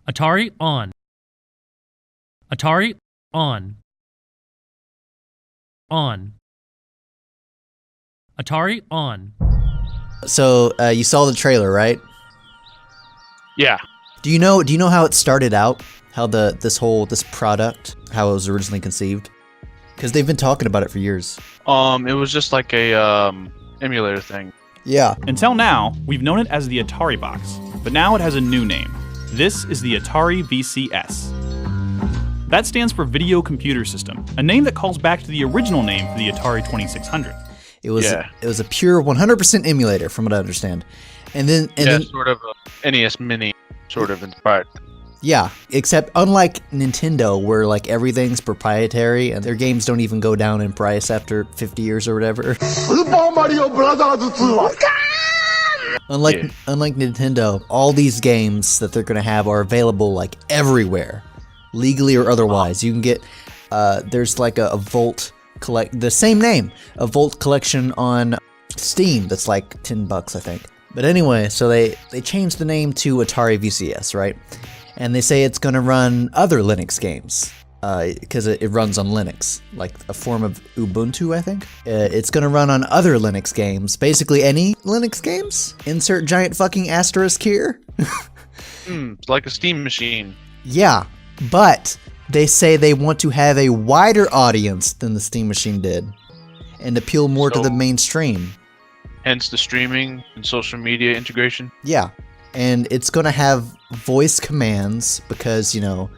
Atari on. Atari on. On. Atari on. So you saw the trailer, right? Yeah. Do you know how it started out? How this product, how it was originally conceived? Because they've been talking about it for years. It was just like a emulator thing. Yeah. Until now, we've known it as the Atari box, but now it has a new name. This is the Atari VCS. That stands for Video Computer System, a name that calls back to the original name for the Atari 2600. It was a pure 100% emulator, from what I understand. And then sort of a NES Mini, sort of inspired. Yeah, except unlike Nintendo, where like everything's proprietary and their games don't even go down in price after 50 years or whatever. Unlike Nintendo, all these games that they're gonna have are available like everywhere, legally or otherwise. You can get there's like a Volt the same name, a Volt collection on Steam that's like $10, I think. But anyway, so they changed the name to Atari VCS, right? And they say it's going to run other Linux games because it runs on Linux, like a form of Ubuntu, I think. It's going to run on other Linux games, basically any Linux games. Insert giant fucking asterisk here. It's like a Steam machine. Yeah, but they say they want to have a wider audience than the Steam machine did and appeal more to the mainstream. Hence the streaming and social media integration. Yeah. And it's going to have voice commands because, you know,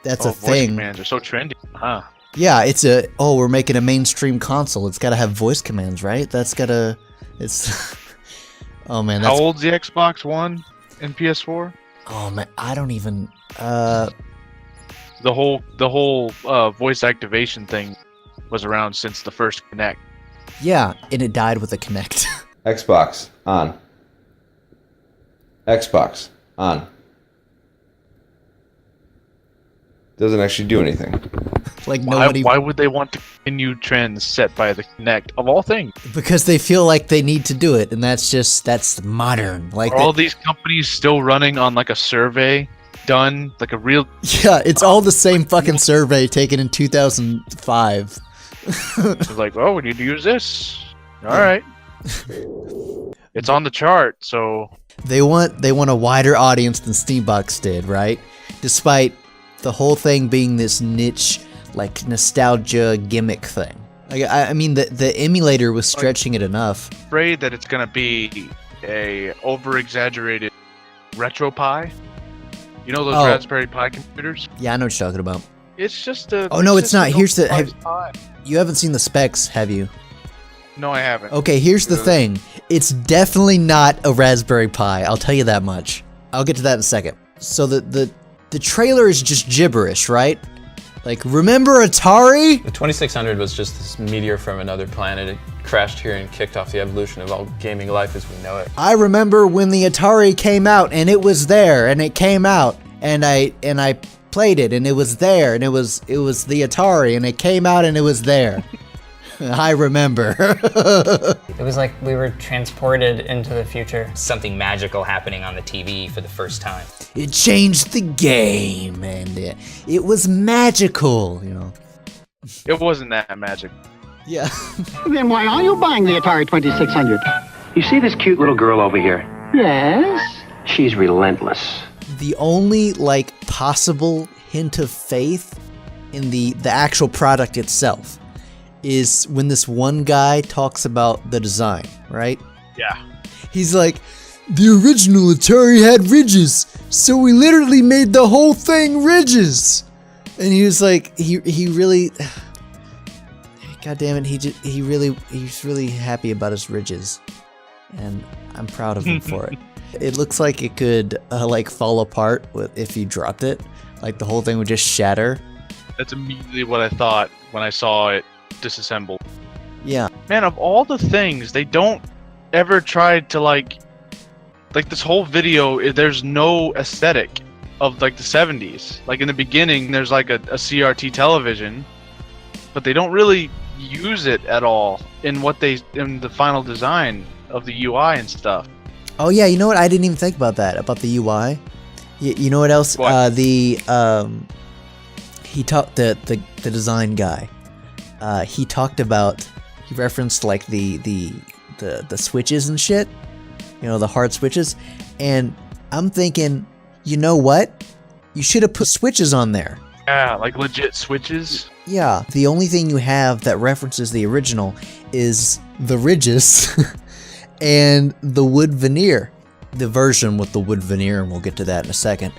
that's a thing. Voice commands are so trendy. Huh. Yeah, we're making a mainstream console. It's got to have voice commands, right? It's... Oh, man. How old's the Xbox One and PS4? Oh, man. I don't even... The whole voice activation thing was around since the first Kinect. Yeah, and it died with the Kinect. Xbox on. Xbox on. Doesn't actually do anything. Like nobody. Why would they want to continue trends set by the Kinect of all things? Because they feel like they need to do it, and that's modern. Like are all these companies still running on like a survey done like a real? Yeah, it's all the same fucking survey taken in 2005. It's like, oh, we need to use this. All right. It's on the chart, so they want a wider audience than Steambox did, right? Despite the whole thing being this niche, like nostalgia gimmick thing. Like, I mean, the emulator was stretching it enough. Afraid that it's gonna be a over-exaggerated RetroPie. You know those Raspberry Pi computers? Yeah, I know what you're talking about. It's just a. Oh no, it's not. Here's the. Pi. You haven't seen the specs, have you? No, I haven't. Okay, here's the thing. It's definitely not a Raspberry Pi. I'll tell you that much. I'll get to that in a second. So the trailer is just gibberish, right? Like, remember Atari? The 2600 was just this meteor from another planet. It crashed here and kicked off the evolution of all gaming life as we know it. I remember when the Atari came out, and it was there, and it came out, and I played it, and it was there, and it was the Atari, and it came out, and it was there. I remember. It was like we were transported into the future. Something magical happening on the TV for the first time. It changed the game, and it was magical, you know. It wasn't that magic. Yeah. Then why are you buying the Atari 2600? You see this cute little girl over here? Yes. She's relentless. The only, like, possible hint of faith in the actual product itself is when this one guy talks about the design, right? Yeah. He's like, the original Atari had ridges, so we literally made the whole thing ridges. And he was like, he really, God damn it, he's really happy about his ridges, and I'm proud of him for it. It looks like it could like fall apart if you dropped it, like the whole thing would just shatter. That's immediately what I thought when I saw it disassembled. Yeah. Man, of all the things, they don't ever try to like this whole video, there's no aesthetic of like the 70s. Like in the beginning, there's like a CRT television, but they don't really use it at all in the final design of the UI and stuff. Oh yeah, you know what? I didn't even think about that, about the UI. You know what else? What? He talked the design guy. He talked about, he referenced like the switches and shit. You know, the hard switches. And I'm thinking, you know what? You should have put switches on there. Yeah, like legit switches. Yeah, the only thing you have that references the original is the ridges and the wood veneer. The version with the wood veneer, and we'll get to that in a second,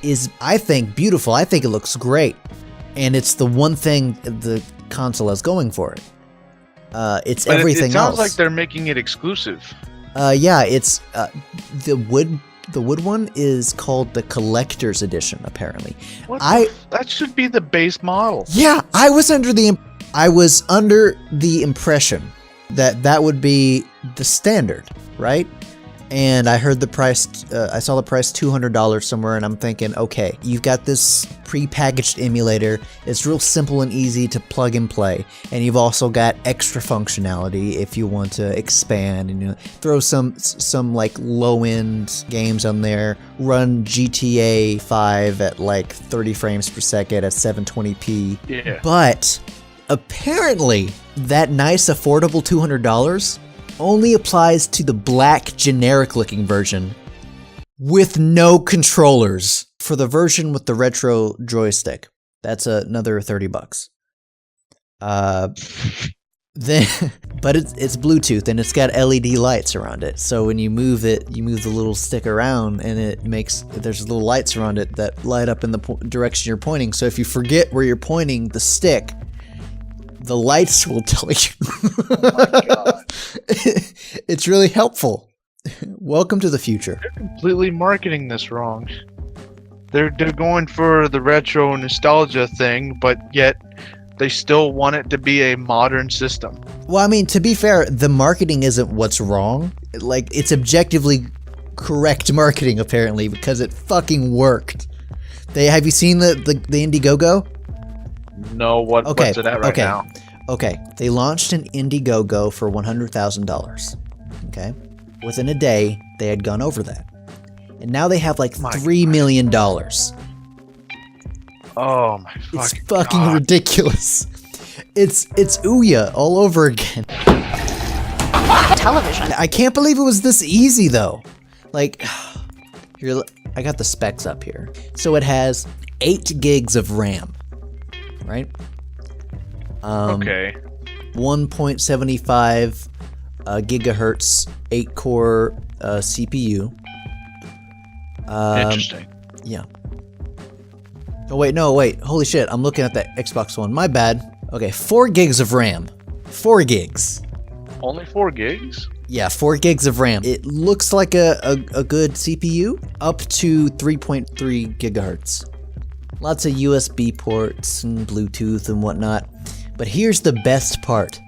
is, I think, beautiful. I think it looks great. And it's the one thing the console has going for it. It's But everything it sounds else. like they're making it exclusive. Yeah, it's the wood one is called the collector's edition, apparently. That should be the base model. Yeah, I was under the impression that that would be the standard, right? And I heard the price, I saw the price $200 somewhere, and I'm thinking, okay, you've got this pre-packaged emulator. It's real simple and easy to plug and play, and you've also got extra functionality if you want to expand and, you know, throw some like low-end games on there. Run GTA 5 at like 30 frames per second at 720p. Yeah. But apparently, that nice affordable $200 only applies to the black generic looking version with no controllers. For the version with the retro joystick, that's another $30. Then, but it's Bluetooth and it's got LED lights around it. So when you move it, you move the little stick around, and there's little lights around it that light up in the direction you're pointing. So if you forget where you're pointing the stick, the lights will tell you. Oh my god. It's really helpful. Welcome to the future. They're completely marketing this wrong. They're going for the retro nostalgia thing, but yet they still want it to be a modern system. Well, I mean, to be fair, the marketing isn't what's wrong. Like, it's objectively correct marketing, apparently, because it fucking worked. Have you seen the Indiegogo? No, what's it at right now? Okay, they launched an Indiegogo for $100,000. Okay, within a day, they had gone over that, and now they have like $3 million. Oh my! It's fucking ridiculous. It's Ouya all over again. Television. I can't believe it was this easy though. Like, here, I got the specs up here. So it has 8 gigs of RAM. Right? Okay. 1.75 gigahertz 8-core CPU. Interesting. Yeah. Oh wait, no, wait. Holy shit! I'm looking at the Xbox One. My bad. Okay, 4 gigs of RAM. 4 gigs. Only 4 gigs? Yeah, 4 gigs of RAM. It looks like a good CPU. Up to 3.3 gigahertz. Lots of USB ports and Bluetooth and whatnot. But here's the best part.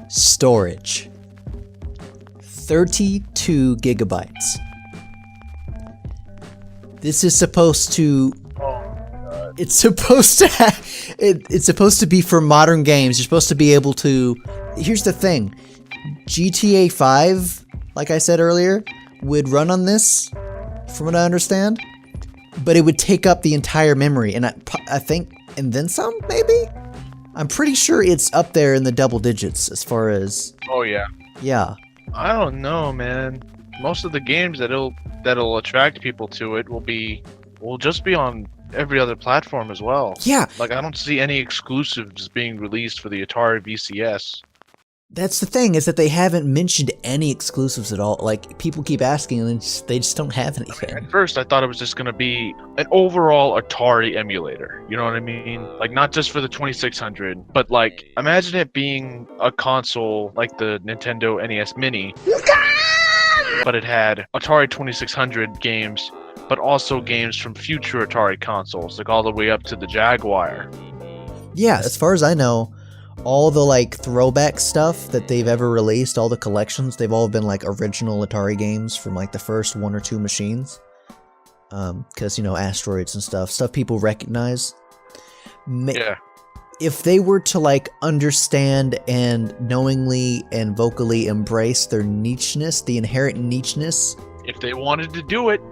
Storage. 32 gigabytes. This is supposed to... It's supposed to it's supposed to be for modern games. You're supposed to be able to... Here's the thing. GTA 5, like I said earlier, would run on this, from what I understand. But it would take up the entire memory, and I think, and then some, maybe? I'm pretty sure it's up there in the double digits as far as... Oh yeah. Yeah. I don't know, man. Most of the games that'll attract people to it will just be on every other platform as well. Yeah. Like, I don't see any exclusives being released for the Atari VCS. That's the thing, is that they haven't mentioned any exclusives at all. Like, people keep asking, and they just don't have anything. At first, I thought it was just going to be an overall Atari emulator. You know what I mean? Like, not just for the 2600, but, like, imagine it being a console like the Nintendo NES Mini, but it had Atari 2600 games, but also games from future Atari consoles, like all the way up to the Jaguar. Yeah, as far as I know, all the like throwback stuff that they've ever released, all the collections, they've all been like original Atari games from like the first 1 or 2 machines. Because, you know, asteroids and stuff people recognize. Yeah. If they were to like understand and knowingly and vocally embrace their nicheness, the inherent nicheness. If they wanted to do it,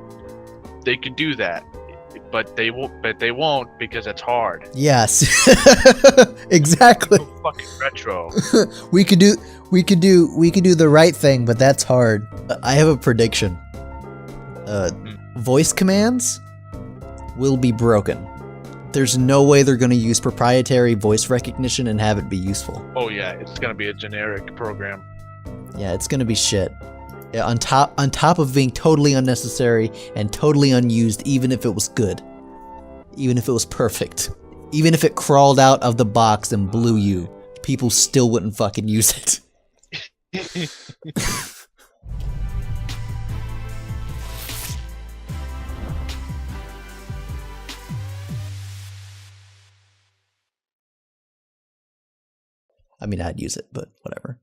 they could do that. but they won't. But they won't because it's hard. Yes, exactly. So fucking retro. We could do the right thing, but that's hard. I have a prediction. Voice commands will be broken. There's no way they're going to use proprietary voice recognition and have it be useful. Oh yeah, it's gonna be a generic program. Yeah, it's going to be shit. Yeah, on top of being totally unnecessary and totally unused, even if it was good. Even if it was perfect. Even if it crawled out of the box and blew you, people still wouldn't fucking use it. I mean, I'd use it, but whatever.